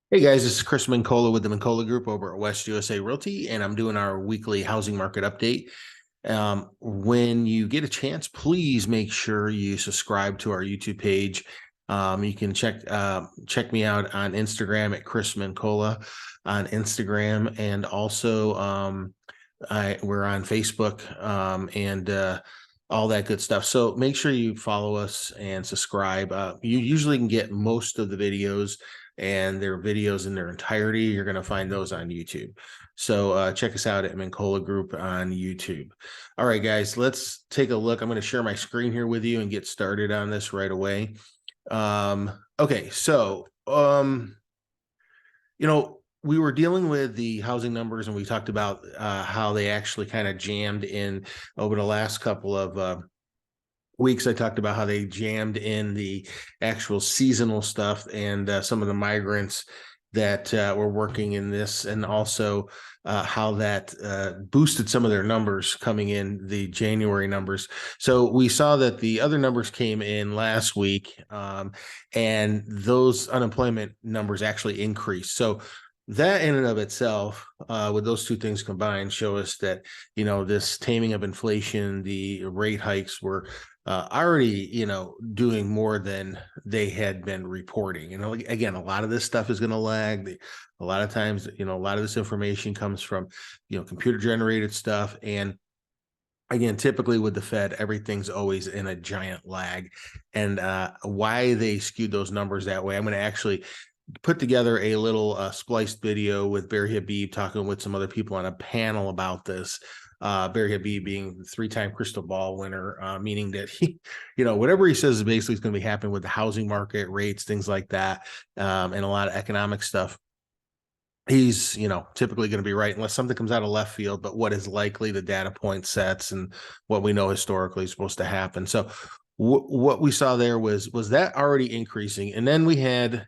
Hey guys, this is Chris Mincola with the Mincola Group over at West USA Realty, and I'm doing our weekly housing market update. When you get a chance, please make sure you subscribe to our YouTube page. You can check me out on Instagram at Chris Mincola on Instagram, and also we're on Facebook and all that good stuff. So make sure you follow us and subscribe. You usually can get most of the videos and their videos in their entirety. You're going to find those on YouTube. So check us out at Mincola Group on YouTube. All right, guys, let's take a look. I'm going to share my screen here with you and get started on this right away. Okay, so we were dealing with the housing numbers, and we talked about how they actually kind of jammed in over the last couple of weeks. I talked about how they jammed in the actual seasonal stuff and some of the migrants that were working in this, and also how that boosted some of their numbers coming in, the January numbers. So we saw that the other numbers came in last week, and those unemployment numbers actually increased. So that in and of itself, with those two things combined, show us that, this taming of inflation, the rate hikes were already, doing more than they had been reporting. Again, a lot of this stuff is going to lag. A lot of times, a lot of this information comes from, computer generated stuff. And again, typically with the Fed, everything's always in a giant lag. And why they skewed those numbers that way, I'm going to actually put together a little spliced video with Barry Habib talking with some other people on a panel about this. Barry Habib being the three-time crystal ball winner, meaning that he, whatever he says is basically going to be happening with the housing market, rates, things like that, and a lot of economic stuff. He's, typically going to be right unless something comes out of left field, but what is likely the data point sets and what we know historically is supposed to happen. So what we saw there was that already increasing. And then we had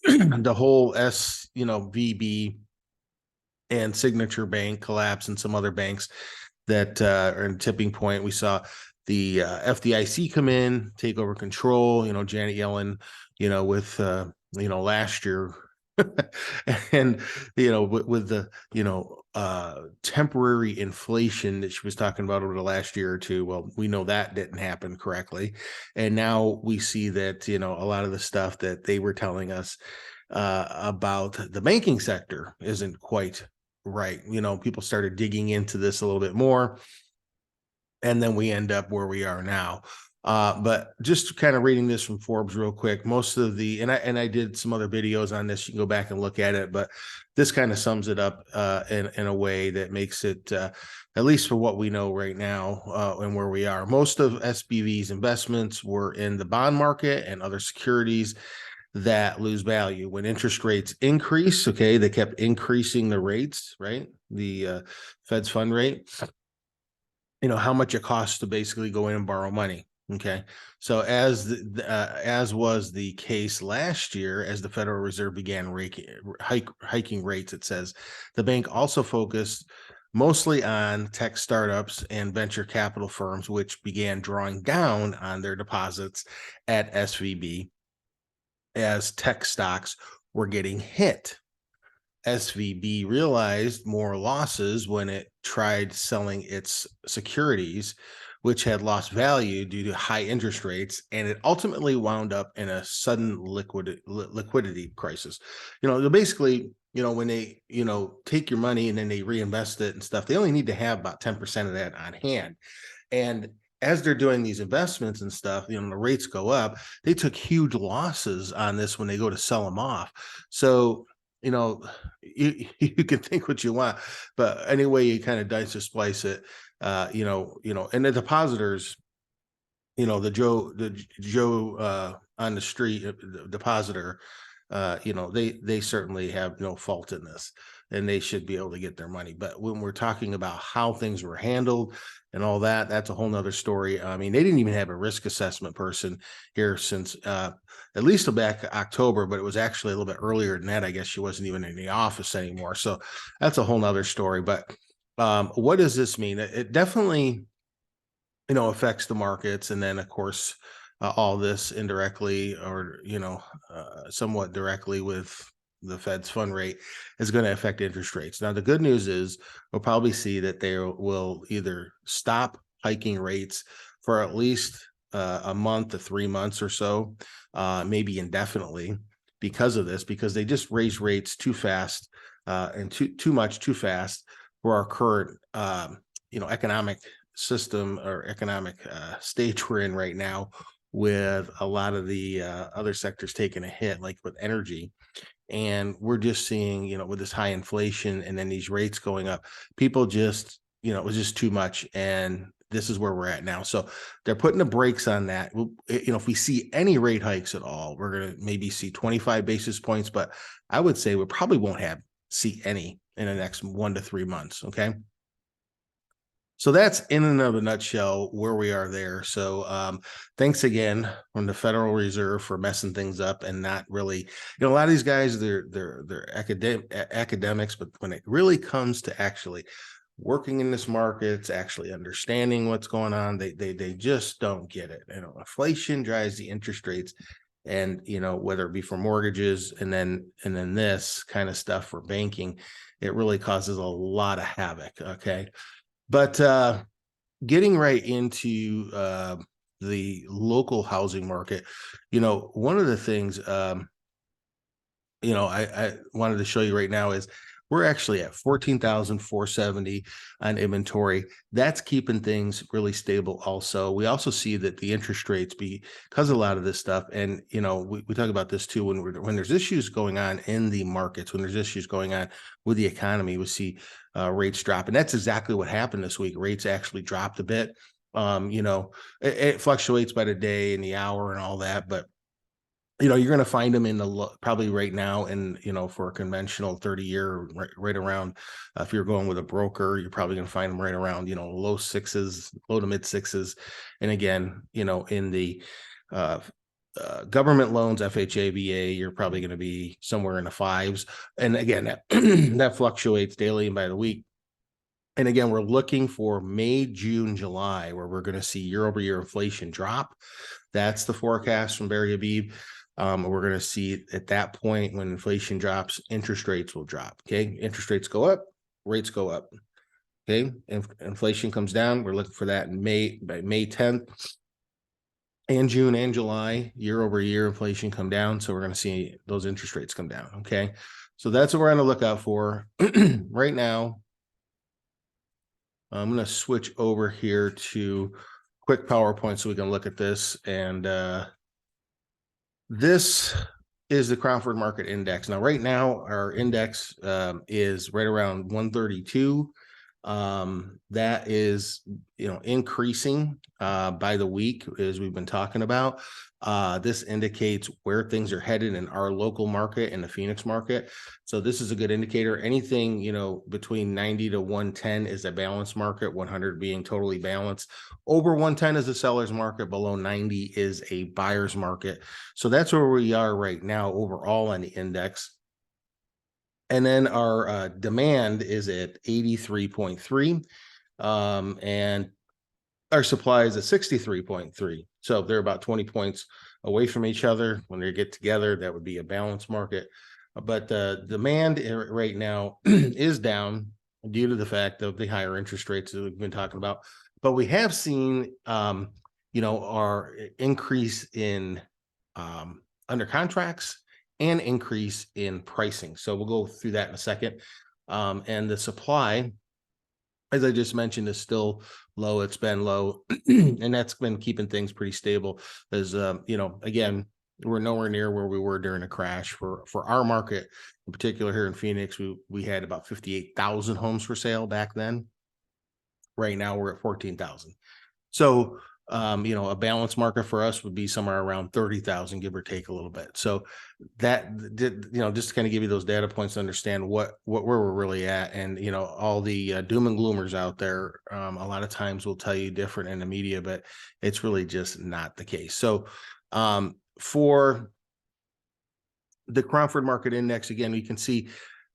the whole SVB and Signature Bank collapse and some other banks that are in tipping point. We saw the FDIC come in, take over control, Janet Yellen, with, last year. And, with the, temporary inflation that she was talking about over the last year or two, well, we know that didn't happen correctly. And now we see that, a lot of the stuff that they were telling us about the banking sector isn't quite right. People started digging into this a little bit more, and then we end up where we are now. But just kind of reading this from Forbes real quick, most of the, and I did some other videos on this, you can go back and look at it, but this kind of sums it up in a way that makes it, at least for what we know right now, and where we are. Most of SBV's investments were in the bond market and other securities that lose value when interest rates increase. Okay, they kept increasing the rates, right? The Fed's fund rate, how much it costs to basically go in and borrow money. Okay, so as was the case last year, as the Federal Reserve began hiking rates, it says the bank also focused mostly on tech startups and venture capital firms, which began drawing down on their deposits at SVB as tech stocks were getting hit. SVB realized more losses when it tried selling its securities, which had lost value due to high interest rates, and it ultimately wound up in a sudden liquidity crisis. Basically, when they, take your money and then they reinvest it and stuff, they only need to have about 10% of that on hand. And as they're doing these investments and stuff, the rates go up. They took huge losses on this when they go to sell them off. So, you can think what you want, but anyway, you kind of dice or splice it, and the depositors, the Joe on the street, the depositor, they certainly have no fault in this, and they should be able to get their money. But when we're talking about how things were handled and all that, that's a whole nother story. I mean, they didn't even have a risk assessment person here since at least back October, but it was actually a little bit earlier than that. I guess she wasn't even in the office anymore. So that's a whole nother story. But what does this mean? It definitely, affects the markets. And then, of course, all this indirectly or, somewhat directly with the Fed's fund rate is going to affect interest rates. Now, the good news is we'll probably see that they will either stop hiking rates for at least a month to 3 months or so, maybe indefinitely because of this, because they just raise rates too fast and too much too fast for our current economic system or economic stage we're in right now, with a lot of the other sectors taking a hit, like with energy. And we're just seeing, with this high inflation and then these rates going up, people just, it was just too much. And this is where we're at now. So they're putting the brakes on that. If we see any rate hikes at all, we're going to maybe see 25 basis points, but I would say we probably won't see any in the next 1 to 3 months. Okay. So that's in and of a nutshell where we are there. So thanks again from the Federal Reserve for messing things up and not really, a lot of these guys, they're academics, but when it really comes to actually working in this market, actually understanding what's going on, they just don't get it. Inflation drives the interest rates, and whether it be for mortgages and then this kind of stuff for banking, it really causes a lot of havoc. Okay. But getting right into the local housing market, one of the things I wanted to show you right now is we're actually at 14,470 on inventory. That's keeping things really stable. Also, we also see that the interest rates, because of a lot of this stuff, and we talk about this too, when there's issues going on in the markets, when there's issues going on with the economy, we see rates drop, and that's exactly what happened this week. Rates actually dropped a bit. It fluctuates by the day and the hour and all that, but you're going to find them in probably right now, and for a conventional 30-year, right around, if you're going with a broker, you're probably going to find them right around low sixes, low to mid sixes. And again, in the government loans, FHA, VA, you're probably going to be somewhere in the fives. And again, that that fluctuates daily and by the week. And again, we're looking for May, June, July, where we're going to see year-over-year inflation drop. That's the forecast from Barry Habib. We're going to see at that point, when inflation drops, interest rates will drop. Okay. Interest rates go up, rates go up. Okay. Inflation comes down. We're looking for that in by May 10th. And June and July, year over year, inflation come down. So we're going to see those interest rates come down. Okay. So that's what we're on the lookout for. Right now, I'm going to switch over here to quick PowerPoint so we can look at this. And this is the Crawford Market Index. Now, right now, our index is right around 132. That is, increasing by the week, as we've been talking about. This indicates where things are headed in our local market and the Phoenix market. So this is a good indicator. Anything, between 90 to 110 is a balanced market, 100 being totally balanced. Over 110 is a seller's market, below 90 is a buyer's market. So that's where we are right now overall on the index. And then our demand is at 83.3, and our supply is at 63.3. So they're about 20 points away from each other. When they get together, that would be a balanced market. But the demand right now is down due to the fact of the higher interest rates that we've been talking about. But we have seen, our increase in under contracts and increase in pricing. So we'll go through that in a second. And the supply, as I just mentioned, is still low. It's been low, and that's been keeping things pretty stable. As again, we're nowhere near where we were during a crash. For our market, in particular here in Phoenix, we had about 58,000 homes for sale back then. Right now, we're at 14,000. So a balanced market for us would be somewhere around 30,000, give or take a little bit. So that did, just to kind of give you those data points to understand where we're really at. And, all the doom and gloomers out there, a lot of times will tell you different in the media, but it's really just not the case. So for the Crawford Market Index, again, we can see,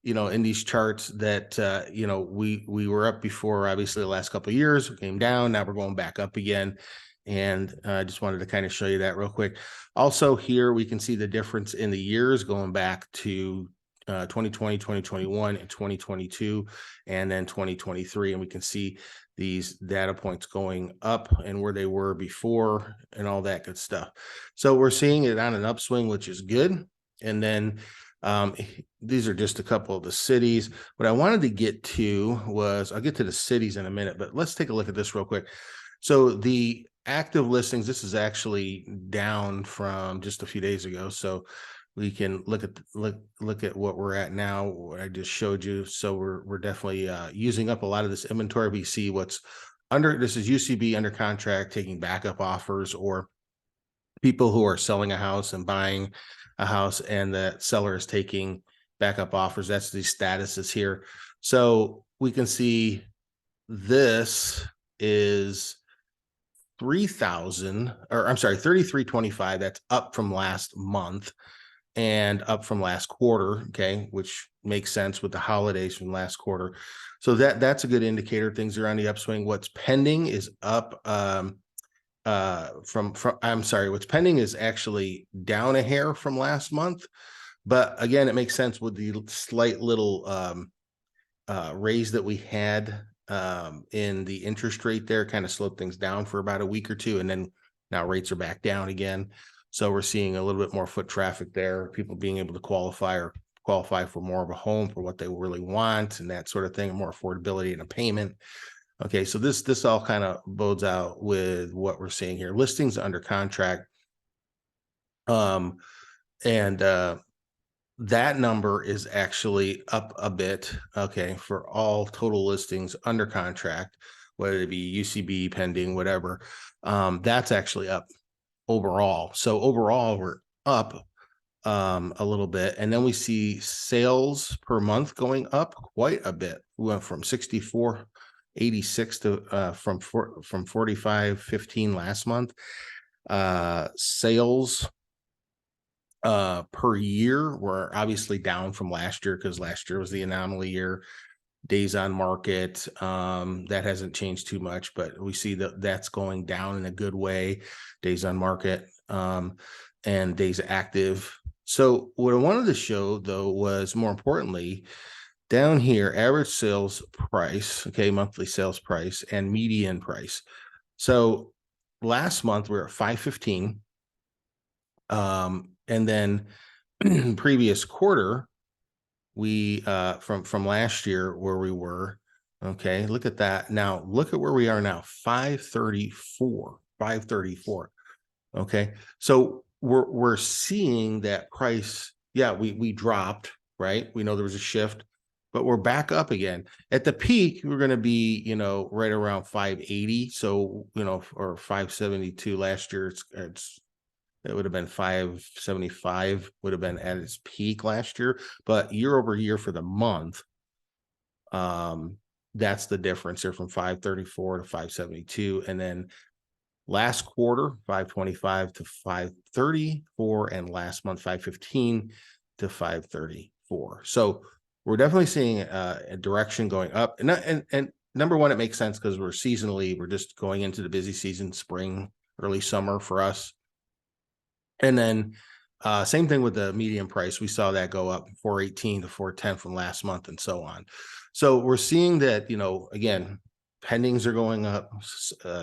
in these charts that, we were up before, obviously the last couple of years, we came down, now we're going back up again. And I just wanted to kind of show you that real quick. Also here, we can see the difference in the years going back to 2020, 2021, and 2022, and then 2023. And we can see these data points going up and where they were before and all that good stuff. So we're seeing it on an upswing, which is good. And then um, these are just a couple of the cities. What I wanted to get to was, I'll get to the cities in a minute, but let's take a look at this real quick. So the active listings, this is actually down from just a few days ago. So we can look at what we're at now, what I just showed you. So we're definitely using up a lot of this inventory. We see what's under, this is UCB under contract, taking backup offers, or people who are selling a house and buying a house, and the seller is taking backup offers. That's the statuses here. So we can see this is 3,000, or I'm sorry, 3325. That's up from last month and up from last quarter. Okay, which makes sense with the holidays from last quarter. So that's a good indicator. Things are on the upswing. What's pending is up from I'm sorry, what's pending is actually down a hair from last month. But again, it makes sense with the slight little raise that we had in the interest rate there, kind of slowed things down for about a week or two, and then now rates are back down again. So we're seeing a little bit more foot traffic there, people being able to qualify for more of a home for what they really want and that sort of thing, more affordability and a payment. Okay, so this all kind of bodes out with what we're seeing here. Listings under contract, and that number is actually up a bit, okay, for all total listings under contract, whether it be UCB, pending, whatever. That's actually up overall. So overall, we're up a little bit. And then we see sales per month going up quite a bit. We went from 6486 to from 4515 last month. Sales per year were obviously down from last year, because last year was the anomaly year. Days on market, that hasn't changed too much, but we see that that's going down in a good way. Days on market, and days active. So what I wanted to show, though, was more importantly down here, average sales price, okay, monthly sales price and median price. So last month we were at 515. And then previous quarter, we from last year where we were, okay, look at that. Now look at where we are now, 534. Okay, so we're seeing that price. Yeah, we dropped, right? We know there was a shift, but we're back up again. At the peak, we're going to be, right around 580. So, or 572 last year. It would have been 575 would have been at its peak last year, but year over year for the month, that's the difference here from 534 to 572. And then last quarter, 525 to 534, and last month, 515 to 534. So we're definitely seeing a direction going up. And number one, it makes sense because we're just going into the busy season, spring, early summer for us. And then same thing with the median price. We saw that go up 418 to 410 from last month, and so on. So we're seeing that, again, pendings are going up,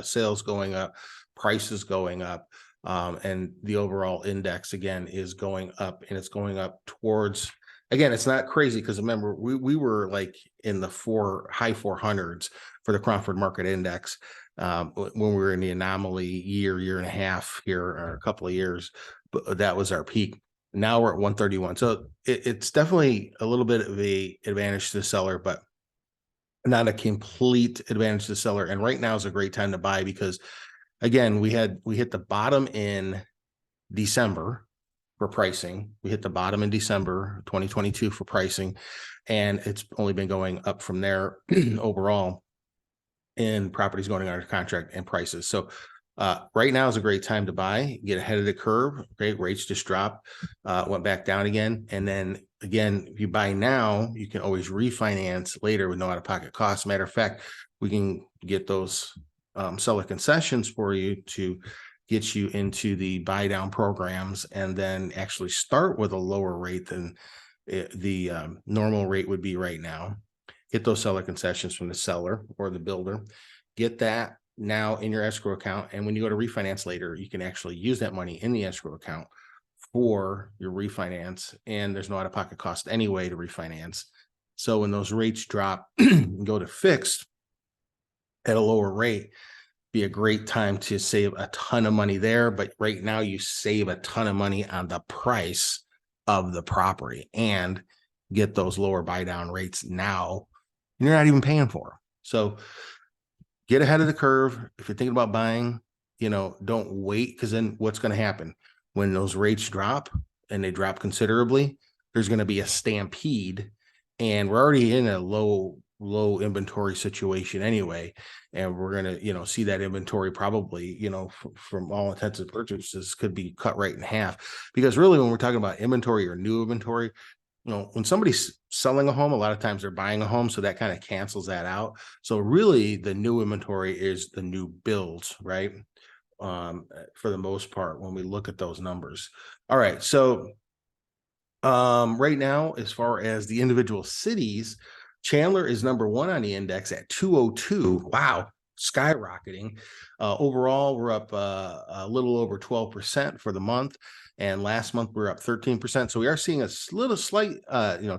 sales going up, prices going up, and the overall index, again, is going up, and it's going up towards, again, it's not crazy because remember, we were like in the high 400s for the Cromford Market Index when we were in the anomaly year and a half here, or a couple of years, but that was our peak. Now we're at 131. So it's definitely a little bit of a advantage to the seller, but not a complete advantage to the seller. And right now is a great time to buy because, again, we hit the bottom in December for pricing. We hit the bottom in December 2022 for pricing, and it's only been going up from there overall in properties going under contract and prices. So right now is a great time to buy, get ahead of the curve. Okay, rates just dropped, went back down again. And then again, if you buy now, you can always refinance later with no out-of-pocket costs. Matter of fact, we can get those seller concessions for you to get you into the buy down programs, and then actually start with a lower rate than the normal rate would be right now. Get those seller concessions from the seller or the builder. Get that now in your escrow account. And when you go to refinance later, you can actually use that money in the escrow account for your refinance. And there's no out-of-pocket cost anyway to refinance. So when those rates drop and go to fixed at a lower rate, be a great time to save a ton of money there. But right now you save a ton of money on the price of the property and get those lower buy down rates now. And you're not even paying for them. So get ahead of the curve. If you're thinking about buying, don't wait, because then what's going to happen when those rates drop, and they drop considerably, there's going to be a stampede, and we're already in a low inventory situation anyway. And we're going to, see that inventory probably, from all intents and purposes could be cut right in half, because really when we're talking about inventory or new inventory, when somebody's selling a home, a lot of times they're buying a home. So that kind of cancels that out. So really the new inventory is the new builds, right? For the most part, when we look at those numbers. All right. So right now, as far as the individual cities, Chandler is number one on the index at 202. Wow, skyrocketing. Overall, we're up a little over 12% for the month. And last month we were up 13%. So we are seeing a little slight,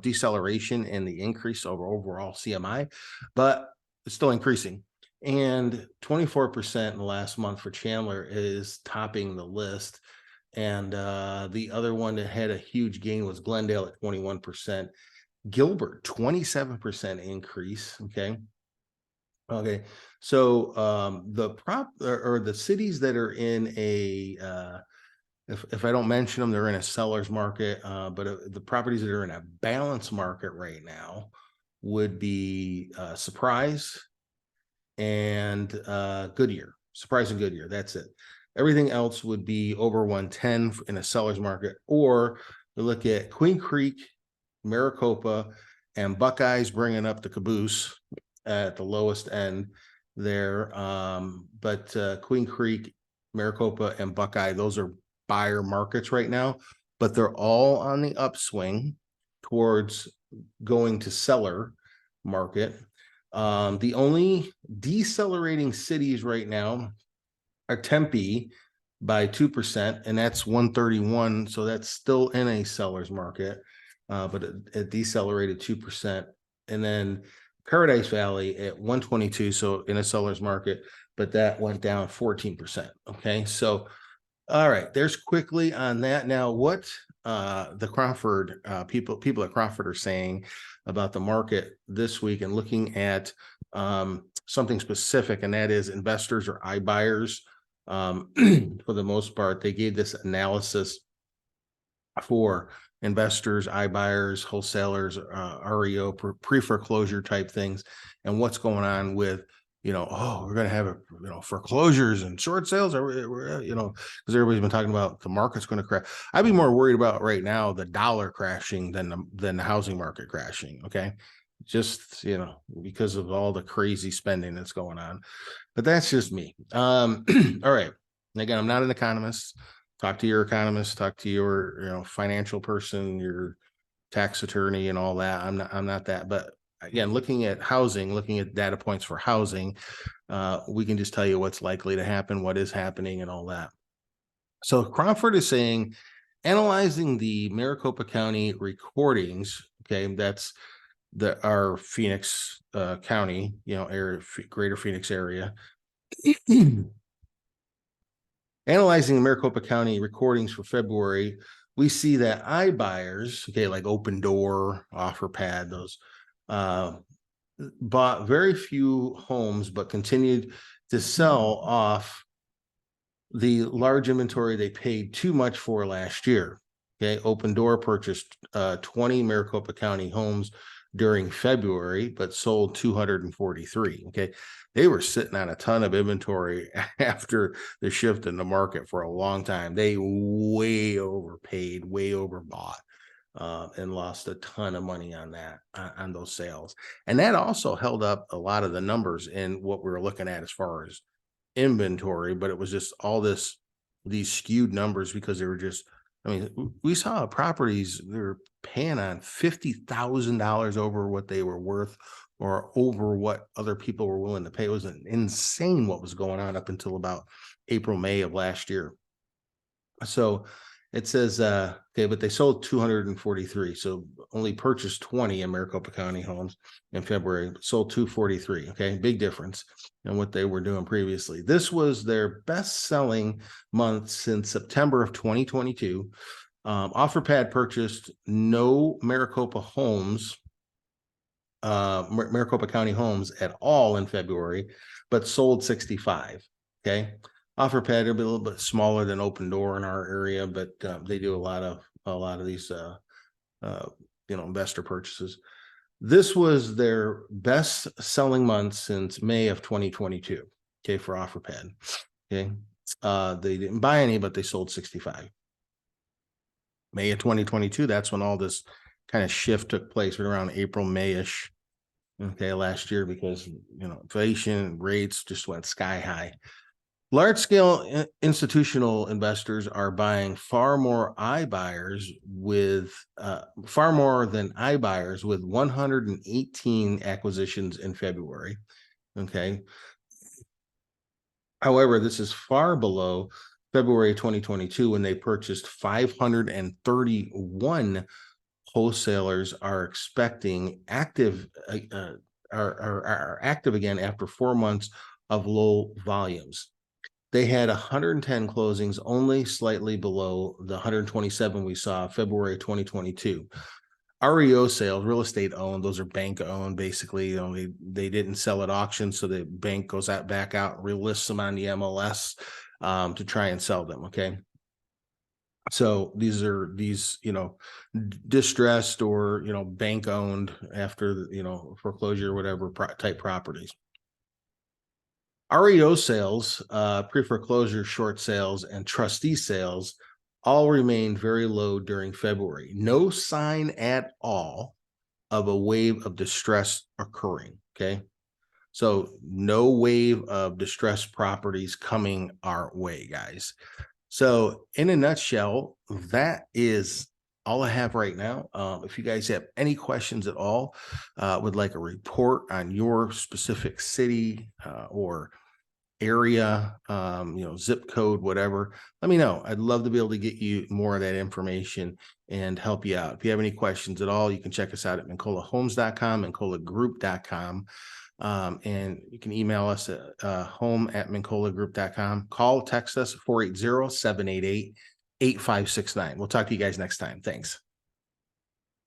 deceleration in the increase over overall CMI, but it's still increasing. And 24% in the last month for Chandler is topping the list. And the other one that had a huge gain was Glendale at 21%. Gilbert, 27% increase. Okay. So the cities that are in a if I don't mention them, they're in a seller's market. But the properties that are in a balanced market right now would be Surprise and Goodyear. Surprise and Goodyear. That's it. Everything else would be over 110 in a seller's market. Or we look at Queen Creek, Maricopa, and Buckeyes bringing up the caboose at the lowest end there. But Queen Creek, Maricopa, and Buckeye, those are buyer markets right now, but they're all on the upswing towards going to seller market. The only decelerating cities right now are Tempe by 2%, and that's 131. So that's still in a seller's market, but it decelerated 2%. And then Paradise Valley at 122, so in a seller's market, but that went down 14%. Okay, so all right, there's quickly on that. Now, what the Crawford people at Crawford are saying about the market this week, and looking at something specific, and that is investors or iBuyers. For the most part, they gave this analysis for investors, iBuyers, wholesalers, REO, pre-foreclosure type things, and what's going on with, we're going to have foreclosures and short sales, or because everybody's been talking about the market's going to crash. I'd be more worried about right now the dollar crashing than the housing market crashing. Okay, just because of all the crazy spending that's going on. But that's just me. All right. And again, I'm not an economist. Talk to your economist, talk to your financial person, your tax attorney, and all that. I'm not that. But again, looking at housing, looking at data points for housing, we can just tell you what's likely to happen, what is happening, and all that. So Crawford is saying, analyzing the Maricopa County recordings. Okay, that's our Phoenix County, area, greater Phoenix area. Analyzing the Maricopa County recordings for February, we see that iBuyers, like Open Door, OfferPad, those bought very few homes, but continued to sell off the large inventory they paid too much for last year. Okay, Open Door purchased 20 Maricopa County homes during February, but sold 243. Okay, they were sitting on a ton of inventory after the shift in the market for a long time. They way overpaid, way overbought, and lost a ton of money on that, on those sales. And that also held up a lot of the numbers in what we were looking at as far as inventory, but it was just all these skewed numbers because they were just I mean, we saw properties they were paying on $50,000 over what they were worth or over what other people were willing to pay. It was insane what was going on up until about April, May of last year. So it says, okay, but they sold 243. So only purchased 20 in Maricopa County homes in February, sold 243. Okay, big difference in what they were doing previously. This was their best selling month since September of 2022. OfferPad purchased no Maricopa homes, Maricopa County homes at all in February, but sold 65. Okay. OfferPad will be a little bit smaller than Open Door in our area, but they do a lot of these investor purchases. This was their best selling month since May of 2022. Okay, for OfferPad. Okay. They didn't buy any, but they sold 65. May of 2022, that's when all this kind of shift took place, right around April, May-ish, okay, last year, because inflation rates just went sky high. Large scale institutional investors are buying far more far more than iBuyers with 118 acquisitions in February. Okay. However, this is far below February 2022 when they purchased 531. Wholesalers are expecting are active again after 4 months of low volumes. They had 110 closings, only slightly below the 127 we saw February 2022. REO sales, real estate owned, those are bank owned. Basically, they didn't sell at auction, so the bank goes back out, relists them on the MLS to try and sell them. Okay. So these are distressed or bank owned after foreclosure or whatever type properties. REO sales, pre-foreclosure short sales, and trustee sales all remained very low during February. No sign at all of a wave of distress occurring. Okay. So no wave of distressed properties coming our way, guys. So in a nutshell, that is all I have right now. If you guys have any questions at all, would like a report on your specific city or area, zip code, whatever, let me know. I'd love to be able to get you more of that information and help you out. If you have any questions at all, you can check us out at MincolaHomes.com, MincolaGroup.com. And you can email us at home@MincolaGroup.com. Call, text us 480-788-8569. We'll talk to you guys next time. Thanks.